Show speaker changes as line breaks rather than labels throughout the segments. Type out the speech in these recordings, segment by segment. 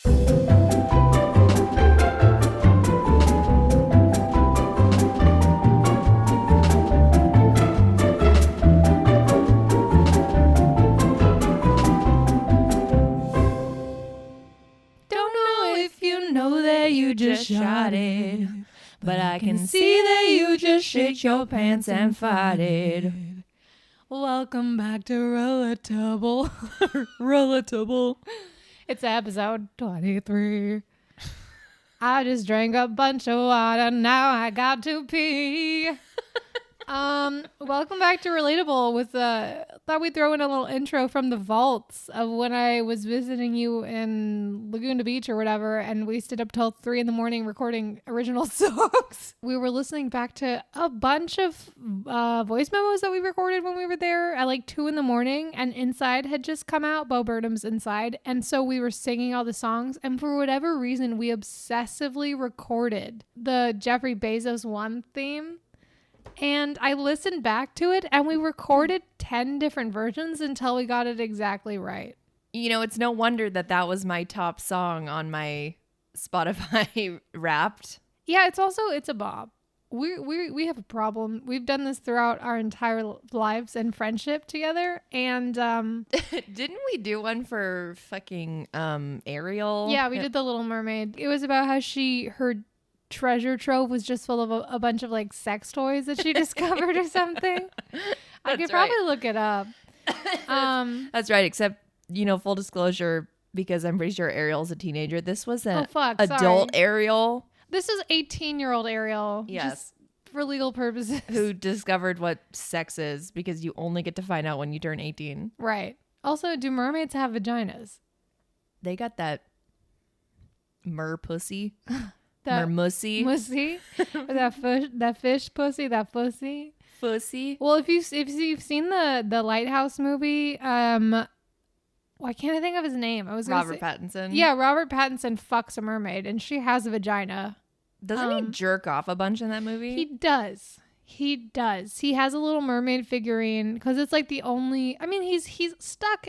Just shot it, but I can see that you just shit your pants and farted.
Welcome back to Relatable. Relatable. It's episode 23. I just drank a bunch of water. Now I got to pee. Welcome back to Relatable with thought we'd throw in a little intro from the vaults of when I was visiting you in Laguna Beach or whatever, and we stayed up till 3 a.m. recording original songs. We were listening back to a bunch of voice memos that we recorded when we were there at like 2 a.m, and Inside had just come out, Bo Burnham's Inside, and so we were singing all the songs, and for whatever reason we obsessively recorded the Jeffrey Bezos One theme. And I listened back to it and we recorded 10 different versions until we got it exactly right.
You know, it's no wonder that was my top song on my Spotify Wrapped.
Yeah, it's a bob. We have a problem. We've done this throughout our entire lives and friendship together. And
didn't we do one for fucking Ariel?
Yeah, we did The Little Mermaid. It was about how her treasure trove was just full of a bunch of like sex toys that she discovered or something. I could probably look it up.
That's right, except, you know, full disclosure, because I'm pretty sure Ariel's a teenager, this was an adult Ariel.
This is 18-year-old Ariel.
Yes.
Just for legal purposes.
Who discovered what sex is, because you only get to find out when you turn 18.
Right. Also, do mermaids have vaginas?
They got that pussy.
Mussy. that fish pussy, that pussy.
Fussy.
Well, if you've seen the Lighthouse movie, why can't I think of his name?
Robert Pattinson.
Yeah, Robert Pattinson fucks a mermaid and she has a vagina.
Doesn't he jerk off a bunch in that movie?
He does. He has a little mermaid figurine because it's like the only. I mean, he's stuck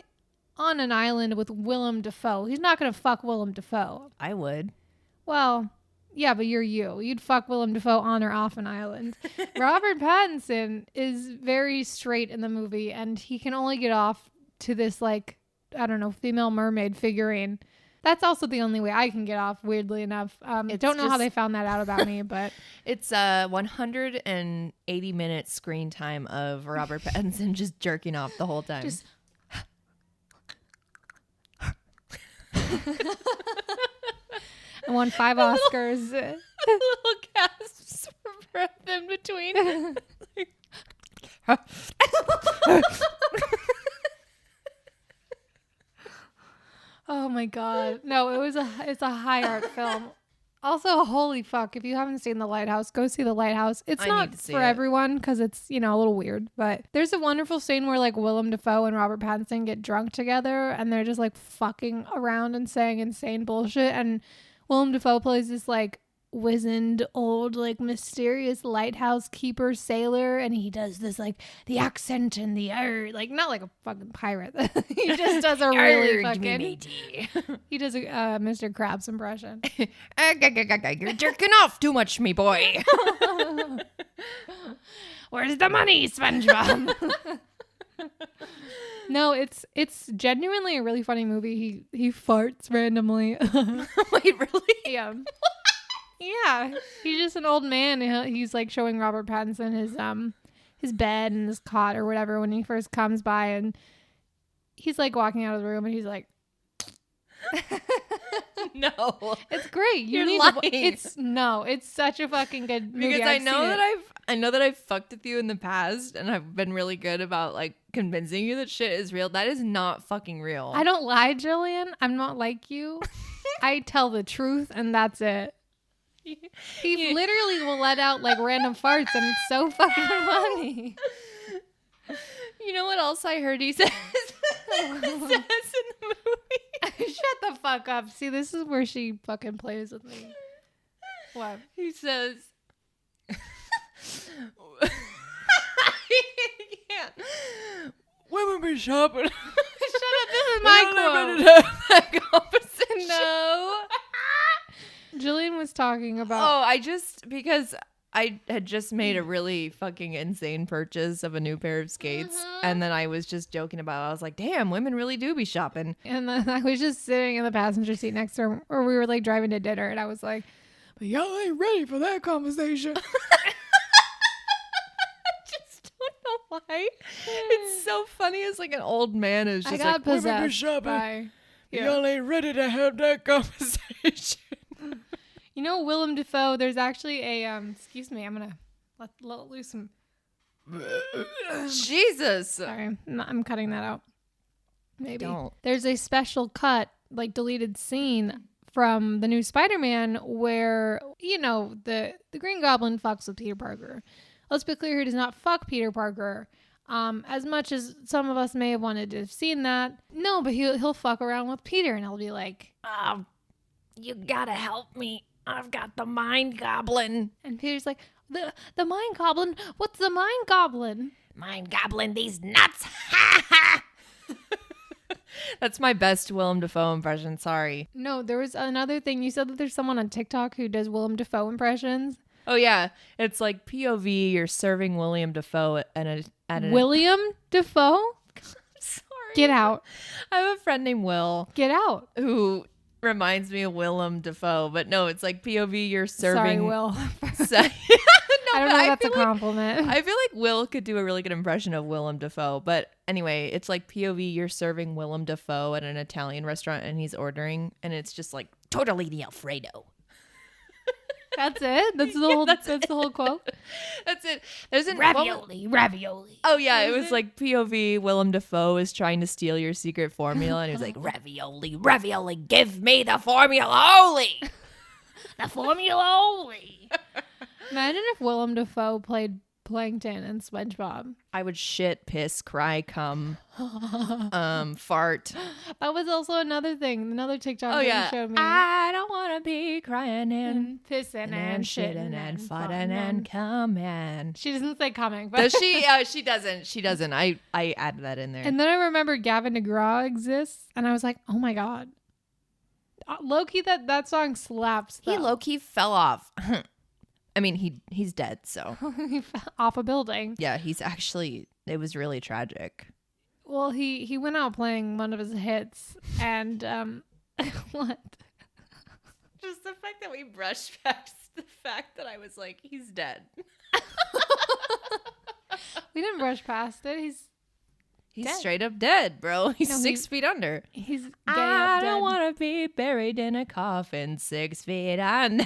on an island with Willem Dafoe. He's not gonna fuck Willem Dafoe.
I would.
Well. Yeah, but you'd fuck Willem Dafoe on or off an island. Robert Pattinson is very straight in the movie, and he can only get off to this, like, I don't know, female mermaid figurine. That's also the only way I can get off, weirdly enough. Don't know how they found that out about me, but...
It's 180 minutes screen time of Robert Pattinson just jerking off the whole time. Just...
I won 5 Oscars.
Little gasps for breath in between.
Oh my god. No, it's a high art film. Also, holy fuck, if you haven't seen The Lighthouse, go see The Lighthouse. It's not for everyone because it's, you know, a little weird, but there's a wonderful scene where like Willem Dafoe and Robert Pattinson get drunk together and they're just like fucking around and saying insane bullshit, and Willem Dafoe plays this like wizened old like mysterious lighthouse keeper sailor, and he does this like the accent and the like not like a fucking pirate. He just does a really fucking he does a Mr. Krabs impression.
You're jerking off too much, me boy.
Where's the money, SpongeBob? No, it's genuinely a really funny movie. He farts randomly.
Wait, really?
Yeah. Yeah. He's just an old man. He's like showing Robert Pattinson his bed and his cot or whatever when he first comes by, and he's like walking out of the room and he's like
No.
It's great.
You're lying.
It's such a fucking good movie.
Because I know that I've fucked with you in the past and I've been really good about like convincing you that shit is real. That is not fucking real.
I don't lie, Jillian. I'm not like you. I tell the truth and that's it. He literally will let out like random farts and it's so fucking funny.
You know what else I heard he says? Says in the movie.
Shut the fuck up. See, this is where she fucking plays with me. What?
He says... can't. Women be shopping.
Shut up. This is my quote.
Opposite.
No. was talking about.
Oh, because I had just made a really fucking insane purchase of a new pair of skates. And then I was just joking about it. I was like, damn, women really do be shopping.
And then I was just sitting in the passenger seat next to her, or we were like driving to dinner. And I was like, but y'all ain't ready for that conversation.
Why? It's so funny. It's like an old man is just like, women be shopping. Y'all ain't ready to have that conversation.
You know, Willem Dafoe, there's actually a, excuse me, I'm going to let loose some.
Jesus.
Sorry, I'm cutting that out. Maybe.
Don't.
There's a special cut, like deleted scene from the new Spider-Man where, you know, the Green Goblin fucks with Peter Parker. Let's be clear, he does not fuck Peter Parker. As much as some of us may have wanted to have seen that. No, but he'll fuck around with Peter and he'll be like,
you gotta help me. I've got the mind goblin.
And Peter's like, the mind goblin? What's the mind goblin?
Mind goblin these nuts. Ha ha. That's my best Willem Dafoe impression. Sorry.
No, there was another thing. You said that there's someone on TikTok who does Willem Dafoe impressions.
Oh, yeah. It's like POV, you're serving William Dafoe at
William Dafoe?
Sorry.
Get out.
I have a friend named Will.
Get out.
Who reminds me of Willem Dafoe. But no, it's like POV, you're serving.
Sorry, Will.
No,
I don't know if that's a compliment.
I feel like Will could do a really good impression of Willem Dafoe. But anyway, it's like POV, you're serving Willem Dafoe at an Italian restaurant and he's ordering. And it's just like, tortellini Alfredo.
That's it? That's the whole that's the whole quote?
That's it. There's an
ravioli.
Oh yeah, it was like POV Willem Dafoe is trying to steal your secret formula and he was like, ravioli, give me the formula-oli.
The formula-oli. Imagine if Willem Dafoe played Plankton in SpongeBob.
I would shit, piss, cry, cum, fart.
That was also another thing, another TikTok
that
you showed me.
I don't want to be crying and
pissing and shitting
and farting and coming.
She doesn't say coming, but
does she? She doesn't. She doesn't. I added that in there.
And then I remember Gavin DeGraw exists, and I was like, oh my god, low-key that song slaps. Though.
He low-key fell off. I mean, he's dead, so.
He fell off a building.
Yeah, he's actually, it was really tragic.
Well, he went out playing one of his hits, and, what?
Just the fact that we brushed past the fact that I was like, he's dead.
We didn't brush past it. He's dead.
Straight up dead, bro. He's 6 feet under.
He's gay
I
up dead.
don't want to be buried in a coffin 6 feet under.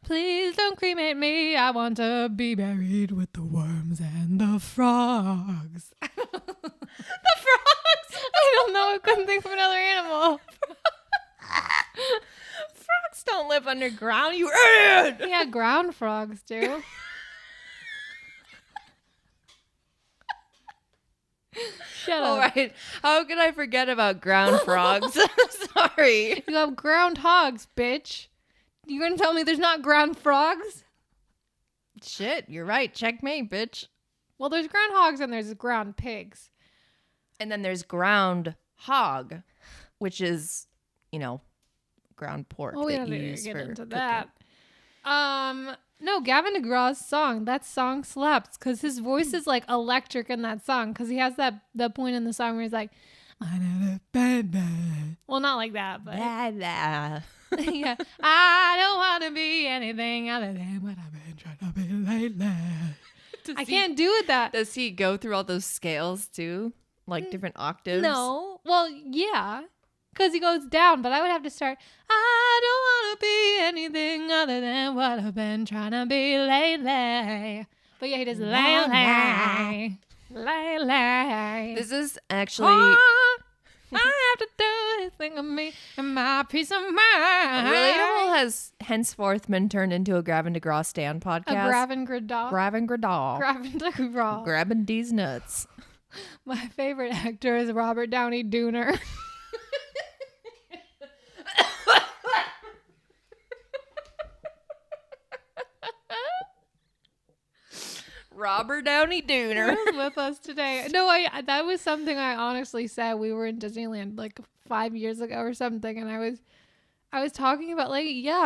Please don't cremate me. I want to be buried with the worms and the frogs.
The frogs?
I don't know. I couldn't think of another animal.
Frogs don't live underground, you idiot!
Yeah, ground frogs do. Shut up.
All right. How could I forget about ground frogs? Sorry.
You have groundhogs, bitch. You gonna tell me there's not ground frogs?
Shit, you're right. Checkmate, bitch.
Well, there's groundhogs and there's ground pigs.
And then there's ground hog, which is, ground pork
we
that
don't
you
need
use
to get
for
into
cooking.
that. No, Gavin DeGraw's song, that song slaps because his voice is like electric in that song because he has that point in the song where he's like, well, not like that, but yeah. I don't want to be anything other than what I've been trying to be lately. I can't do it that.
Does he go through all those scales too? Like different octaves?
No. Well, yeah. Because he goes down, but I would have to start, I don't want to be anything other than what I've been trying to be lately. But yeah, he does lately.
This is actually...
I have to do anything of me and my peace of mind.
Relatable has henceforth been turned into a Gavin DeGraw stand podcast.
A Gavin DeGraw.
Gavin
DeGraw.
Grabbing these nuts.
My favorite actor is Robert Downey Jr.
Robert Downey Jr.
with us today. No, that was something I honestly said. We were in Disneyland like 5 years ago or something, and I was talking about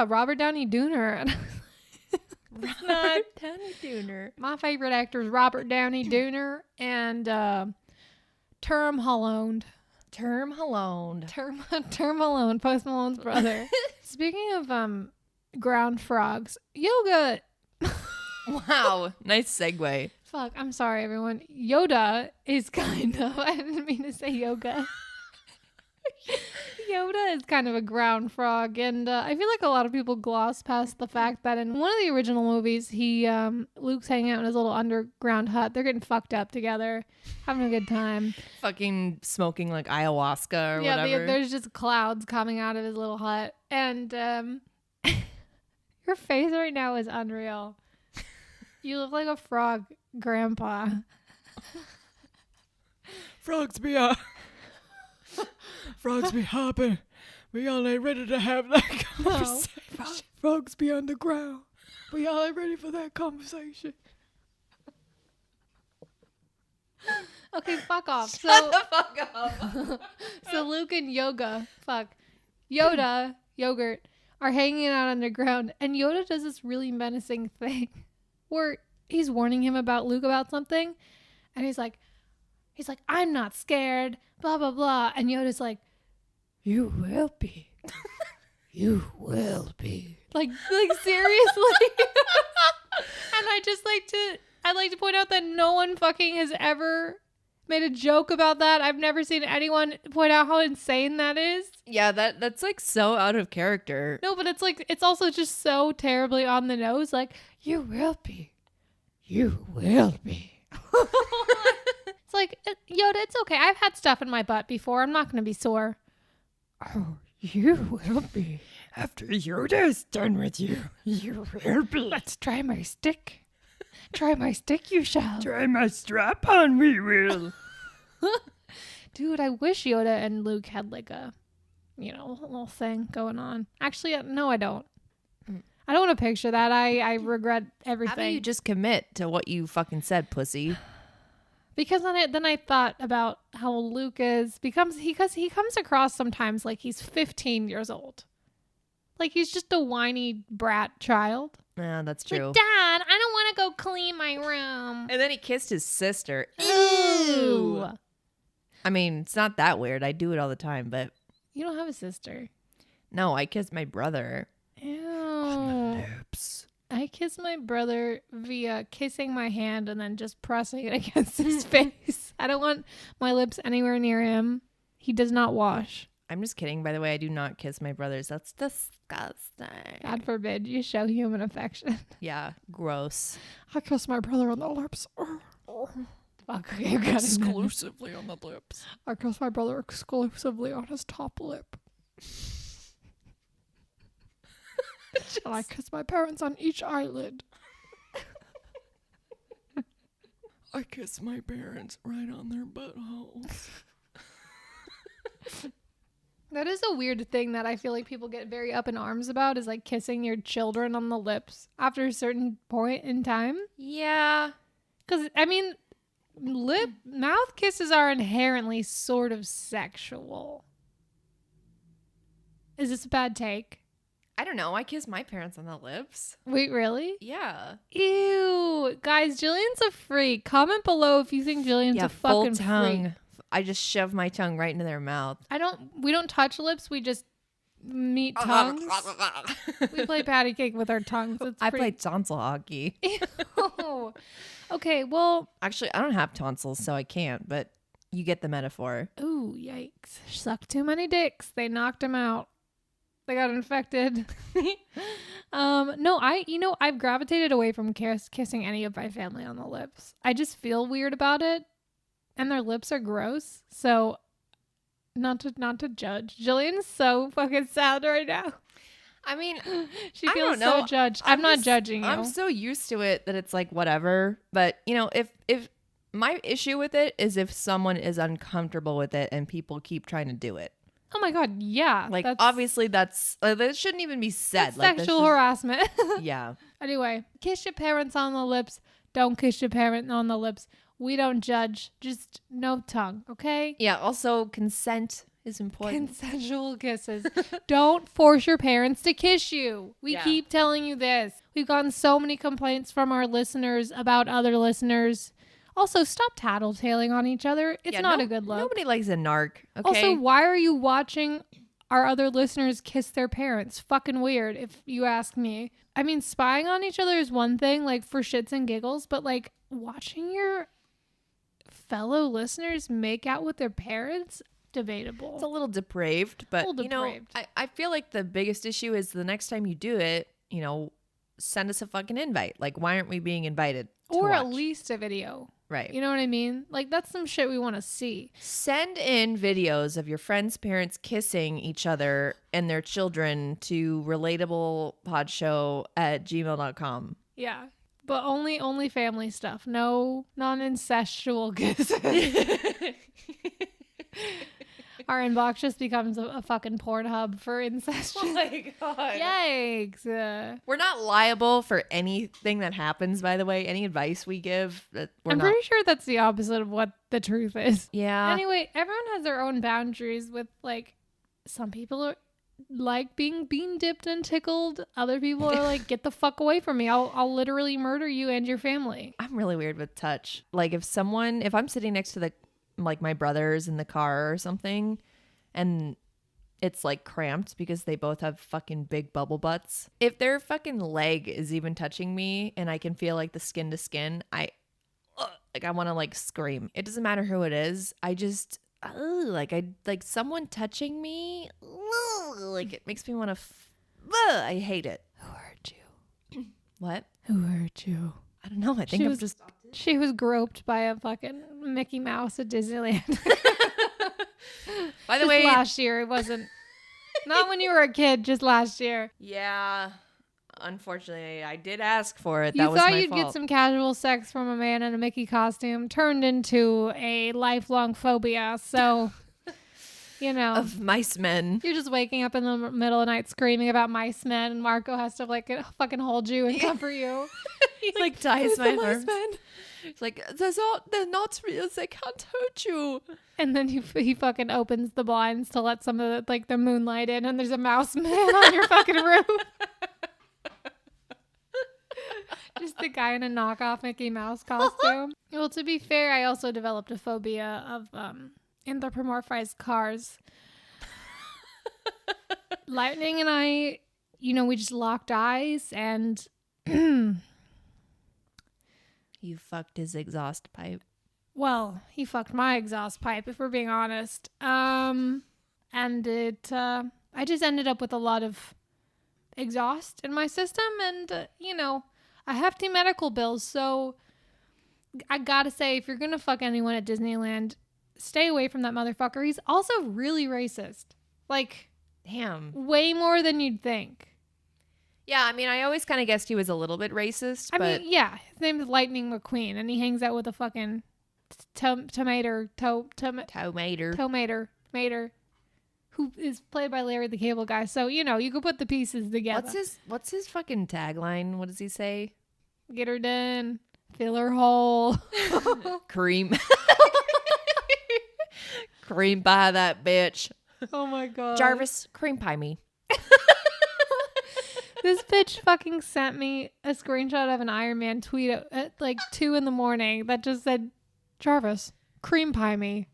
Robert Downey Jr.
Not Downey Jr.
My favorite actor is Robert Downey Jr. and Term Holland.
Term Holland.
Term Malone, Post Malone's brother. Speaking of ground frogs, Yoga.
Wow, nice segue.
Fuck, I'm sorry, everyone. Yoda is kind of. I didn't mean to say yoga. Yoda is kind of a ground frog, and I feel like a lot of people gloss past the fact that in one of the original movies, Luke's hanging out in his little underground hut. They're getting fucked up together, having a good time.
Fucking smoking like ayahuasca or whatever.
There's just clouds coming out of his little hut, and your face right now is unreal. You look like a frog, Grandpa.
Frogs be hopping. We all ain't ready to have that conversation.
No.
Frogs be on the ground. We all ain't ready for that conversation.
Okay, fuck off.
Shut the fuck up.
So Luke and Yoda, Yogurt, are hanging out underground, and Yoda does this really menacing thing where he's warning him about Luke about something, and he's like, I'm not scared, blah, blah, blah. And Yoda's like, you will be. You will be. Like seriously. And I'd like to point out that no one fucking has ever made a joke about that. I've never seen anyone point out how insane that is.
Yeah, that's like so out of character.
No, but it's also just so terribly on the nose. Like, you will be. You will be. It's like, Yoda, it's okay. I've had stuff in my butt before. I'm not going to be sore.
Oh, you will be. After Yoda is done with you, you will be.
Let's try my stick. Try my stick, you shall.
Try my strap on, we will.
Dude, I wish Yoda and Luke had like a little thing going on. Actually, no, I don't. I don't want to picture that. I regret everything.
How about you just commit to what you fucking said, pussy?
Because then I thought about how Luke because he comes across sometimes like he's 15 years old. Like he's just a whiny brat child.
Yeah, that's true.
Like, Dad, I don't want to go clean my room.
And then he kissed his sister.
Ew.
I mean, it's not that weird. I do it all the time, but
You don't have a sister.
no, I kissed my brother.
Ew.
Lips.
I kiss my brother via kissing my hand and then just pressing it against his face. I don't want my lips anywhere near him. He does not wash.
I'm just kidding. By the way, I do not kiss my brothers. That's disgusting.
God forbid you show human affection.
Yeah, gross.
I kiss my brother on the lips.
Fuck, you got it.
Exclusively on the lips. I kiss my brother exclusively on his top lip. And I kiss my parents on each eyelid. I kiss my parents right on their buttholes.
That is a weird thing that I feel like people get very up in arms about, is like kissing your children on the lips after a certain point in time.
Yeah.
Because, I mean, mouth kisses are inherently sort of sexual. Is this a bad take?
I don't know. I kiss my parents on the lips.
Wait, really?
Yeah.
Ew. Guys, Jillian's a freak. Comment below if you think Jillian's a fucking
full tongue.
freak.
I just shove my tongue right into their mouth.
We don't touch lips. We just meet tongues. We play patty cake with our tongues.
I play tonsil hockey.
Ew. Okay, well.
Actually, I don't have tonsils, so I can't, but you get the metaphor.
Ooh, yikes. Sucked too many dicks. They knocked him out. They got infected. No, I've gravitated away from kissing any of my family on the lips. I just feel weird about it. And their lips are gross. So not to judge. Jillian's so fucking sad right now.
I mean,
she feels so judged. I'm not judging you.
I'm so used to it that it's like whatever. But if my issue with it is if someone is uncomfortable with it and people keep trying to do it.
Oh my God, yeah.
Like, obviously that shouldn't even be said.
That's like sexual harassment.
Yeah.
Anyway, kiss your parents on the lips. Don't kiss your parent on the lips. We don't judge. Just no tongue, okay?
Yeah, also consent is important.
Consensual kisses. Don't force your parents to kiss you. We
Yeah.
keep telling you this. We've gotten so many complaints from our listeners about other listeners. Also, stop tattletaling on each other. It's not a good look.
Nobody likes a narc. Okay.
Also, why are you watching our other listeners kiss their parents? Fucking weird, if you ask me. I mean, spying on each other is one thing, like for shits and giggles, but like watching your fellow listeners make out with their parents, debatable.
it's a little depraved, but
Little
you know,
depraved.
I feel like the biggest issue is the next time you do it, you know, send us a fucking invite. Like, why aren't we being invited? To
Or at
watch?
least a video.
Right.
You know what I mean? Like, that's some shit we want to see.
Send in videos of your friends' parents kissing each other and their children to relatablepodshow@gmail.com.
Yeah. But only family stuff. No non-incestual kisses. Our inbox just becomes a fucking porn hub for incest.
Oh my God.
Yikes.
We're not liable for anything that happens, by the way. Any advice we give,
I'm pretty sure that's the opposite of what the truth is.
Yeah.
Anyway, everyone has their own boundaries with, like, some people are like being dipped and tickled. Other people are like, get the fuck away from me. I'll literally murder you and your family.
I'm really weird with touch. Like if I'm sitting next to my brothers in the car or something and it's like cramped because they both have fucking big bubble butts. If their fucking leg is even touching me and I can feel like the skin to skin, I want to like scream. It doesn't matter who it is. I just like someone touching me. Like it makes me want to. I hate it.
Who hurt you?
What?
Who hurt you?
I don't know. I think I'm just.
She was groped by a fucking Mickey Mouse at Disneyland.
By the
Just
way,
last year. It wasn't. Not when you were a kid, just last year.
yeah. Unfortunately, I did ask for it.
You
That was
thought
my
you'd
fault.
get some casual sex from a man in a Mickey costume, turned into a lifelong phobia. So, you know.
Of mice men.
You're just waking up in the middle of the night screaming about mice men, and Marco has to like fucking hold you and comfort you.
He like ties
"Who's
my
the mice
arms.
men?"
It's like they're not real. They can't hurt you.
And then he fucking opens the blinds to let some of the moonlight in, and there's a mouse man on your fucking roof. Just the guy in a knockoff Mickey Mouse costume. Well, to be fair, I also developed a phobia of anthropomorphized cars. Lightning and I, we just locked eyes and
You fucked his exhaust pipe.
well, he fucked my exhaust pipe, if we're being honest. And it, I just ended up with a lot of exhaust in my system, and a hefty medical bills. So I gotta say, if you're gonna fuck anyone at Disneyland, stay away from that motherfucker. He's also really racist. Like,
Damn.
way more than you'd think.
Yeah, I mean, I always kind of guessed he was a little bit racist,
I
but
mean, yeah, his name is Lightning McQueen, and he hangs out with a fucking tomater, who is played by Larry the Cable Guy. So, you could put the pieces together.
what's his fucking tagline? What does he say?
Get her done. Fill her hole.
Cream. Cream pie that bitch.
Oh my god.
Jarvis, cream pie me.
This bitch fucking sent me a screenshot of an Iron Man tweet at like 2 a.m. that just said, Jarvis, cream pie me.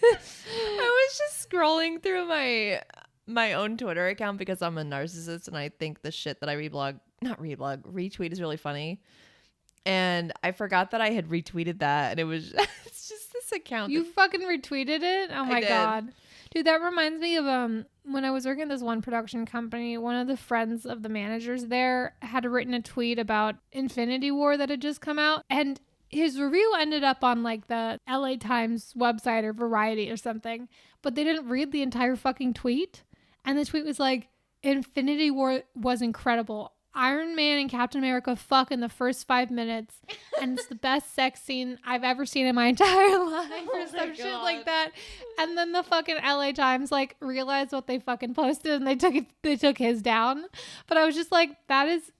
I was just scrolling through my own Twitter account because I'm a narcissist and I think the shit that I retweet is really funny. And I forgot that I had retweeted that, and it's just this account.
You fucking retweeted it? Oh my god. Dude, that reminds me of when I was working at this one production company, one of the friends of the managers there had written a tweet about Infinity War that had just come out, and his review ended up on like the LA Times website or Variety or something, but they didn't read the entire fucking tweet. And the tweet was like, Infinity War was incredible. Iron Man and Captain America fuck in the first 5 minutes, and it's the best sex scene I've ever seen in my entire life, or some shit like that. And then the fucking LA Times like realized what they fucking posted, and they took his down. But I was just like, that is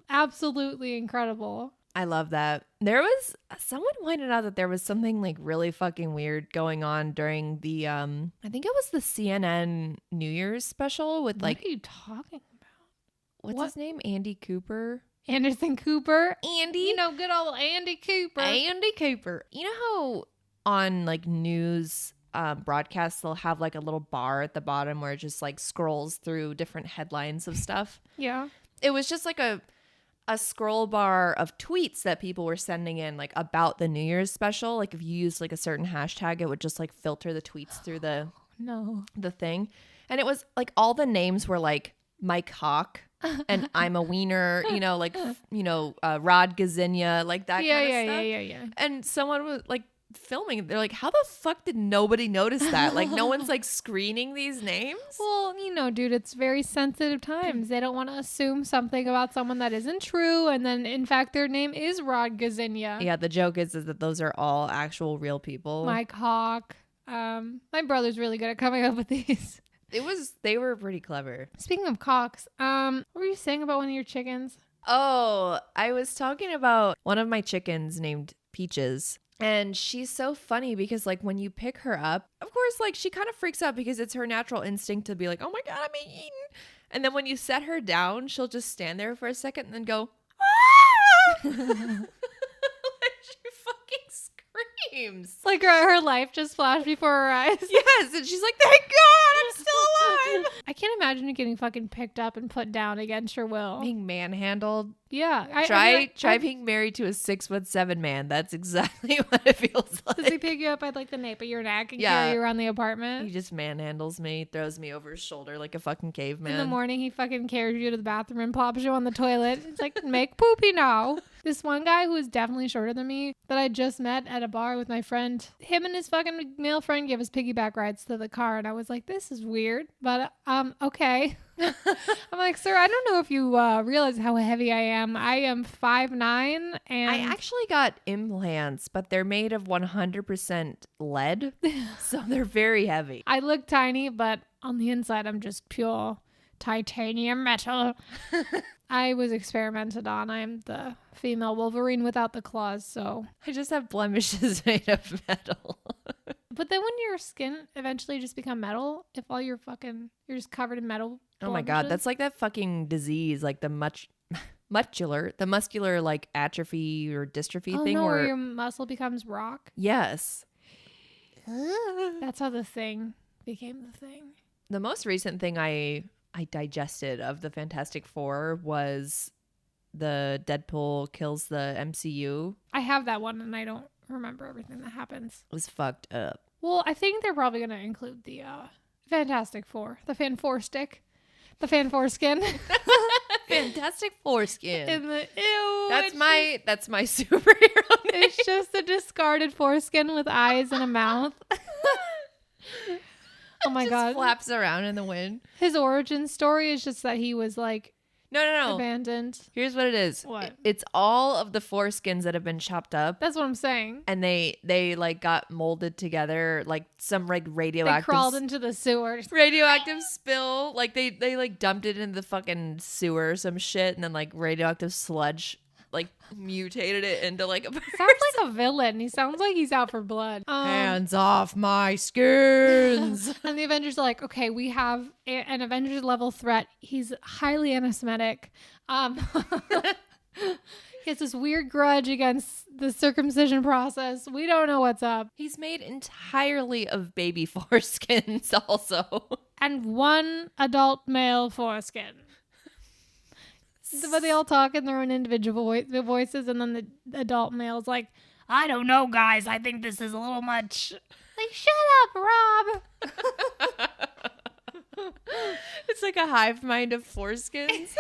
absolutely incredible.
I love that. There was someone pointed out that there was something like really fucking weird going on during the I think it was the CNN New Year's special with
What are you talking about?
what's
What?
his name? Andy Cooper.
Anderson Cooper.
Andy.
You know, good old Andy Cooper.
Andy Cooper. You know how on like news broadcasts they'll have like a little bar at the bottom where it just like scrolls through different headlines of stuff?
Yeah.
It was just like a scroll bar of tweets that people were sending in like about the New Year's special. Like if you used like a certain hashtag, it would just like filter the tweets through the
No.
thing. And it was like all the names were like my cock and I'm a wiener, you know, like Rod Gazinia, like that kind of stuff.
Yeah.
And someone was like filming. They're like, how the fuck did nobody notice that? Like no one's like screening these names.
Well, you know, dude, it's very sensitive times. They don't want to assume something about someone that isn't true. And then, in fact, their name is Rod Gazinia.
Yeah, the joke is that those are all actual real people.
My cock. My brother's really good at coming up with these.
They were pretty clever.
Speaking of cocks, what were you saying about one of your chickens?
Oh, I was talking about one of my chickens named Peaches. And she's so funny because like when you pick her up, of course, like she kind of freaks out because it's her natural instinct to be like, oh my God, I'm being eaten. And then when you set her down, she'll just stand there for a second and then go, ah! Like she fucking screams.
Like her life just flashed before her eyes.
Yes. And she's like, thank God I'm still alive.
I can't imagine you getting fucking picked up and put down against your will.
Being manhandled.
Yeah.
Try being married to a 6'7" man. That's exactly what it feels like.
Does he pick you up at like the nape of your neck and
Yeah.
carry you around the apartment?
He just manhandles me, throws me over his shoulder like a fucking caveman.
In the morning, he fucking carries you to the bathroom and plops you on the toilet. It's like, make poopy now. This one guy who is definitely shorter than me that I just met at a bar with my friend, him and his fucking male friend gave us piggyback rides to the car. And I was like, this is weird, but okay. I'm like, sir, I don't know if you realize how heavy I am. I am 5'9", and
I actually got implants, but they're made of 100% lead, so they're very heavy.
I look tiny, but on the inside, I'm just pure titanium metal. I was experimented on. I am the female Wolverine without the claws, so.
I just have blemishes made of metal.
But then when your skin eventually just become metal, if all you're just covered in metal.
Oh my God, that's like that fucking disease, like the muscular like atrophy or dystrophy thing
where your muscle becomes rock.
Yes.
That's how the thing became the thing.
The most recent thing I digested of the Fantastic Four was the Deadpool kills the MCU.
I have that one and I don't remember everything that happens.
It was fucked up.
Well, I think they're probably going to include the Fantastic Four, the Fan Four stick, the Fan Foreskin.
Fantastic Foreskin.
In the ew.
That's my superhero name.
It's just a discarded foreskin with eyes and a mouth. Oh my God.
Flaps around in the wind.
His origin story is just that he was like
No.
abandoned.
Here's what it is.
What?
It's all of the foreskins that have been chopped up.
That's what I'm saying.
And they like got molded together, like some like radioactive.
They crawled into the sewers.
Radioactive spill. Like they like dumped it into the fucking sewer or some shit, and then like radioactive sludge like mutated it into like a person.
Sounds like a villain. He sounds like he's out for blood.
Hands off my skins.
And the Avengers are like, okay, we have an Avengers level threat. He's highly anti-Semitic. He has this weird grudge against the circumcision process. We don't know what's up.
He's made entirely of baby foreskins also.
And one adult male foreskin. But they all talk in their own individual voices, and then the adult male's like, I don't know, guys. I think this is a little much. Like, shut up, Rob.
It's like a hive mind of foreskins.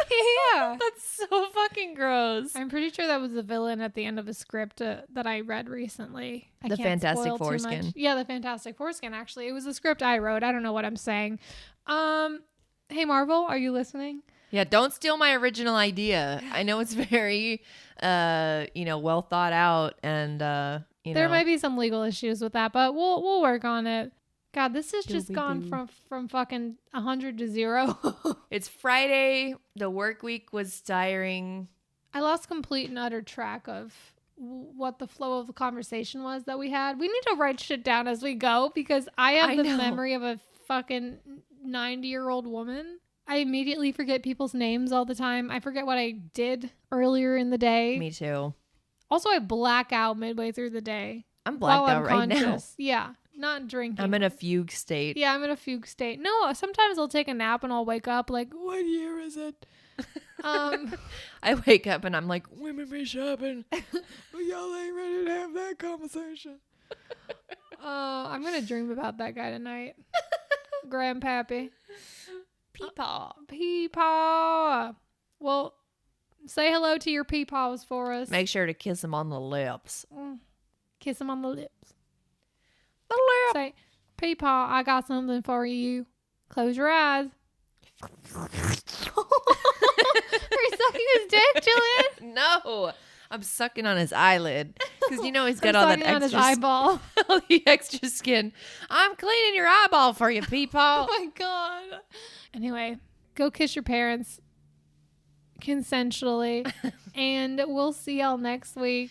Yeah.
That's so fucking gross.
I'm pretty sure that was the villain at the end of a script that I read recently.
The Fantastic Foreskin.
Yeah, the Fantastic Foreskin, actually. It was a script I wrote. I don't know what I'm saying. Hey, Marvel, are you listening?
Yeah, don't steal my original idea. I know it's very, well thought out, and
there might be some legal issues with that, but we'll work on it. God, this has just gone from fucking 100 to 0.
It's Friday. The work week was tiring.
I lost complete and utter track of what the flow of the conversation was that we had. We need to write shit down as we go because I have the memory of a fucking 90-year-old woman. I immediately forget people's names all the time. I forget what I did earlier in the day.
Me too.
Also, I black out midway through the day.
I'm blacked out right now.
Yeah, not drinking.
I'm in a fugue state.
Yeah, I'm in a fugue state. No, sometimes I'll take a nap and I'll wake up like, what year is it?
I wake up and I'm like,
Women be shopping. But y'all ain't ready to have that conversation.
I'm going to dream about that guy tonight. Grandpappy.
Peepaw.
Peepaw. Well, say hello to your peepaws for us.
Make sure to kiss him on the lips.
Kiss him on the lips.
The lips.
Say, peepaw, I got something for you. Close your eyes. Are you sucking his dick, Julian?
No. I'm sucking on his eyelid. Because you know he's got all that
on his
extra
eyeball.
all the extra skin. I'm cleaning your eyeball for you, peepaw.
Oh my God. Anyway, go kiss your parents consensually. And we'll see y'all next week.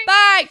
Bye.